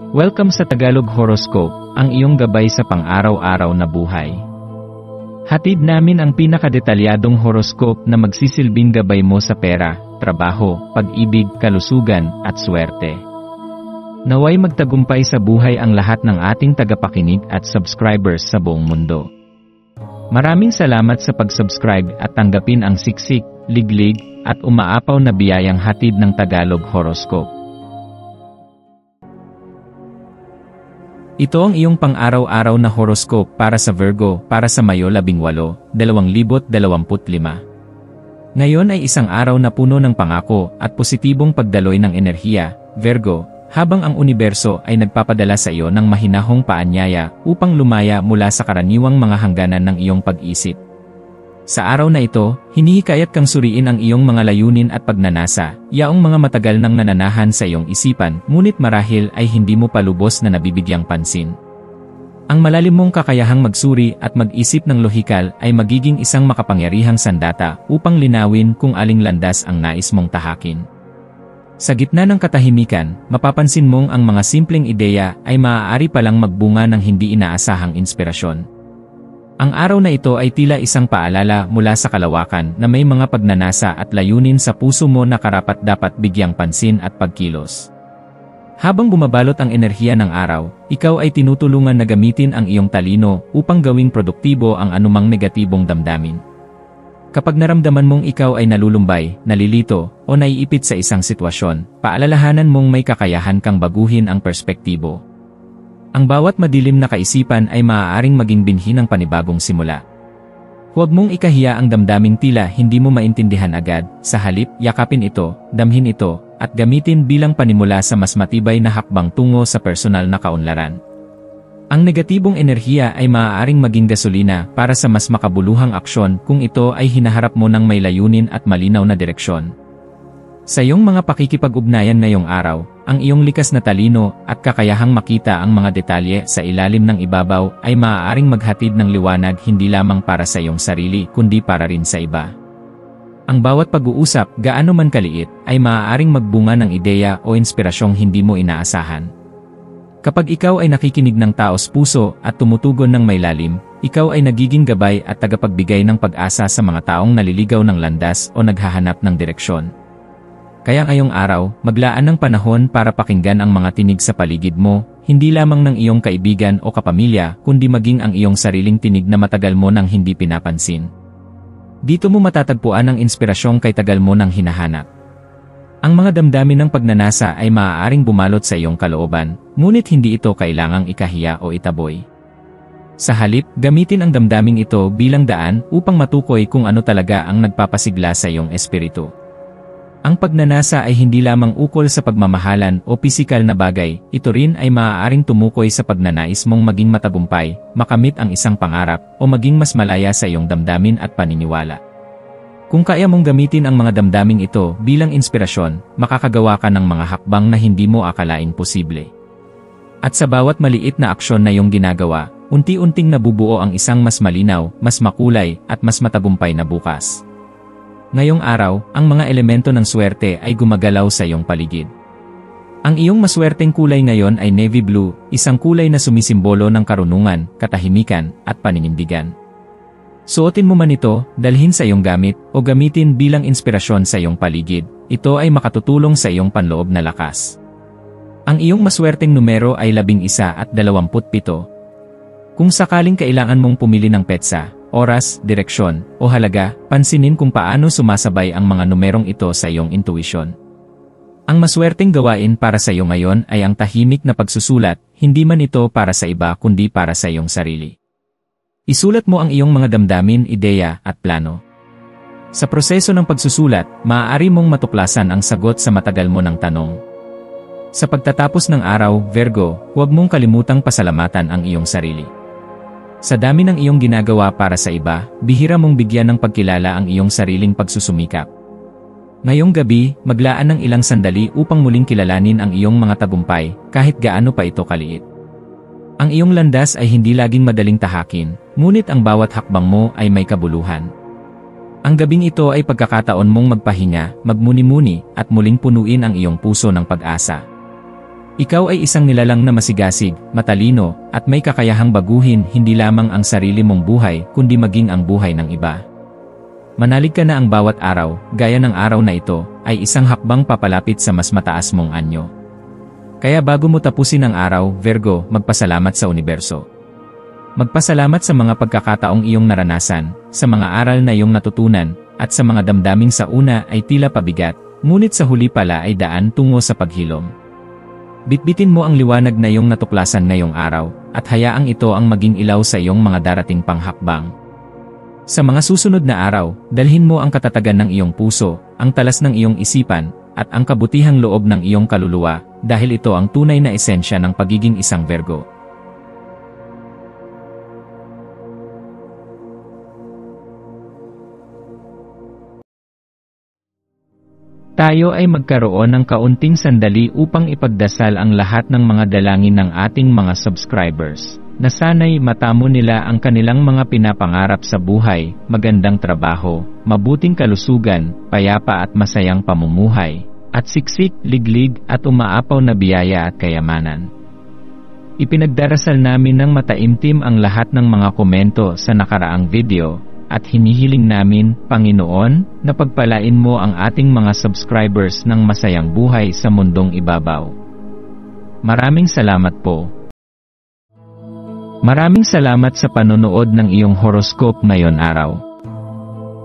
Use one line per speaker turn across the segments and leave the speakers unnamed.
Welcome sa Tagalog Horoscope, ang iyong gabay sa pang-araw-araw na buhay. Hatid namin ang pinakadetalyadong horoscope na magsisilbing gabay mo sa pera, trabaho, pag-ibig, kalusugan, at swerte. Naway magtagumpay sa buhay ang lahat ng ating tagapakinig at subscribers sa buong mundo. Maraming salamat sa pag-subscribe at tanggapin ang siksik, liglig, at umaapaw na biyayang hatid ng Tagalog Horoscope. Ito ang iyong pang-araw-araw na horoscope para sa Virgo para sa Mayo 18, 2025. Ngayon ay isang araw na puno ng pangako at positibong pagdaloy ng enerhiya, Virgo, habang ang universo ay nagpapadala sa iyo ng mahinahong paanyaya upang lumaya mula sa karaniwang mga hangganan ng iyong pag-isip. Sa araw na ito, hinihikayat kang suriin ang iyong mga layunin at pagnanasa, yaong mga matagal nang nananahan sa iyong isipan, ngunit marahil ay hindi mo pa lubos na nabibigyang pansin. Ang malalim mong kakayahang magsuri at mag-isip ng lohikal ay magiging isang makapangyarihang sandata upang linawin kung aling landas ang nais mong tahakin. Sa gitna ng katahimikan, mapapansin mong ang mga simpleng ideya ay maaari palang magbunga ng hindi inaasahang inspirasyon. Ang araw na ito ay tila isang paalala mula sa kalawakan na may mga pagnanasa at layunin sa puso mo na karapat-dapat bigyang pansin at pagkilos. Habang bumabalot ang enerhiya ng araw, ikaw ay tinutulungan na gamitin ang iyong talino upang gawing produktibo ang anumang negatibong damdamin. Kapag naramdaman mong ikaw ay nalulumbay, nalilito, o naiipit sa isang sitwasyon, paalalahanan mong may kakayahan kang baguhin ang perspektibo. Ang bawat madilim na kaisipan ay maaaring maging binhi ng panibagong simula. Huwag mong ikahiya ang damdaming tila hindi mo maintindihan agad, sa halip, yakapin ito, damhin ito, at gamitin bilang panimula sa mas matibay na hakbang tungo sa personal na kaunlaran. Ang negatibong enerhiya ay maaaring maging gasolina para sa mas makabuluhang aksyon kung ito ay hinaharap mo ng may layunin at malinaw na direksyon. Sa iyong mga pakikipag-ugnayan ngayong araw, ang iyong likas na talino at kakayahang makita ang mga detalye sa ilalim ng ibabaw ay maaaring maghatid ng liwanag hindi lamang para sa iyong sarili kundi para rin sa iba. Ang bawat pag-uusap, gaano man kaliit, ay maaaring magbunga ng ideya o inspirasyong hindi mo inaasahan. Kapag ikaw ay nakikinig ng taos puso at tumutugon ng may lalim, ikaw ay nagiging gabay at tagapagbigay ng pag-asa sa mga taong naliligaw ng landas o naghahanap ng direksyon. Kaya ngayong araw, maglaan ng panahon para pakinggan ang mga tinig sa paligid mo, hindi lamang ng iyong kaibigan o kapamilya, kundi maging ang iyong sariling tinig na matagal mo nang hindi pinapansin. Dito mo matatagpuan ang inspirasyong kay tagal mo nang hinahanap. Ang mga damdamin ng pagnanasa ay maaaring bumalot sa iyong kalooban, ngunit hindi ito kailangang ikahiya o itaboy. Sa halip, gamitin ang damdaming ito bilang daan upang matukoy kung ano talaga ang nagpapasigla sa iyong espiritu. Ang pagnanasa ay hindi lamang ukol sa pagmamahalan o pisikal na bagay, ito rin ay maaaring tumukoy sa pagnanais mong maging matagumpay, makamit ang isang pangarap, o maging mas malaya sa iyong damdamin at paniniwala. Kung kaya mong gamitin ang mga damdaming ito bilang inspirasyon, makakagawa ka ng mga hakbang na hindi mo akalain posible. At sa bawat maliit na aksyon na iyong ginagawa, unti-unting nabubuo ang isang mas malinaw, mas makulay, at mas matagumpay na bukas. Ngayong araw, ang mga elemento ng swerte ay gumagalaw sa iyong paligid. Ang iyong maswerteng kulay ngayon ay navy blue, isang kulay na sumisimbolo ng karunungan, katahimikan, at paninindigan. Suotin mo man ito, dalhin sa iyong gamit, o gamitin bilang inspirasyon sa iyong paligid, ito ay makatutulong sa iyong panloob na lakas. Ang iyong maswerteng numero ay 11 at 27. Kung sakaling kailangan mong pumili ng petsa, oras, direksyon, o halaga, pansinin kung paano sumasabay ang mga numerong ito sa iyong intuition. Ang maswerteng gawain para sa iyo ngayon ay ang tahimik na pagsusulat, hindi man ito para sa iba kundi para sa iyong sarili. Isulat mo ang iyong mga damdamin, ideya, at plano. Sa proseso ng pagsusulat, maaari mong matuklasan ang sagot sa matagal mo ng tanong. Sa pagtatapos ng araw, Virgo, huwag mong kalimutang pasalamatan ang iyong sarili. Sa dami ng iyong ginagawa para sa iba, bihira mong bigyan ng pagkilala ang iyong sariling pagsusumikap. Ngayong gabi, maglaan ng ilang sandali upang muling kilalanin ang iyong mga tagumpay, kahit gaano pa ito kaliit. Ang iyong landas ay hindi laging madaling tahakin, ngunit ang bawat hakbang mo ay may kabuluhan. Ang gabing ito ay pagkakataon mong magpahinga, magmuni-muni, at muling punuin ang iyong puso ng pag-asa. Ikaw ay isang nilalang na masigasig, matalino, at may kakayahang baguhin hindi lamang ang sarili mong buhay kundi maging ang buhay ng iba. Manalig ka na ang bawat araw, gaya ng araw na ito, ay isang hakbang papalapit sa mas mataas mong anyo. Kaya bago mo tapusin ang araw, Virgo, magpasalamat sa universo. Magpasalamat sa mga pagkakataong iyong naranasan, sa mga aral na iyong natutunan, at sa mga damdaming sa una ay tila pabigat, ngunit sa huli pala ay daan tungo sa paghilom. Bitbitin mo ang liwanag na iyong natuklasan ngayong araw, at hayaang ito ang maging ilaw sa iyong mga darating panghakbang. Sa mga susunod na araw, dalhin mo ang katatagan ng iyong puso, ang talas ng iyong isipan, at ang kabutihang loob ng iyong kaluluwa, dahil ito ang tunay na esensya ng pagiging isang Virgo. Tayo ay magkaroon ng kaunting sandali upang ipagdasal ang lahat ng mga dalangin ng ating mga subscribers, na sana'y matamo nila ang kanilang mga pinapangarap sa buhay, magandang trabaho, mabuting kalusugan, payapa at masayang pamumuhay, at siksik, liglig at umaapaw na biyaya at kayamanan. Ipinagdarasal namin ng mataimtim ang lahat ng mga komento sa nakaraang video, at hinihiling namin, Panginoon, na pagpalain mo ang ating mga subscribers ng masayang buhay sa mundong ibabaw. Maraming salamat po. Maraming salamat sa panonood ng iyong horoscope ngayon araw.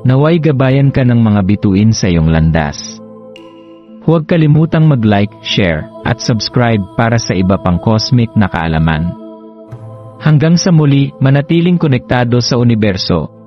Naway gabayan ka ng mga bituin sa iyong landas. Huwag kalimutang mag-like, share, at subscribe para sa iba pang cosmic na kaalaman. Hanggang sa muli, manatiling konektado sa universo.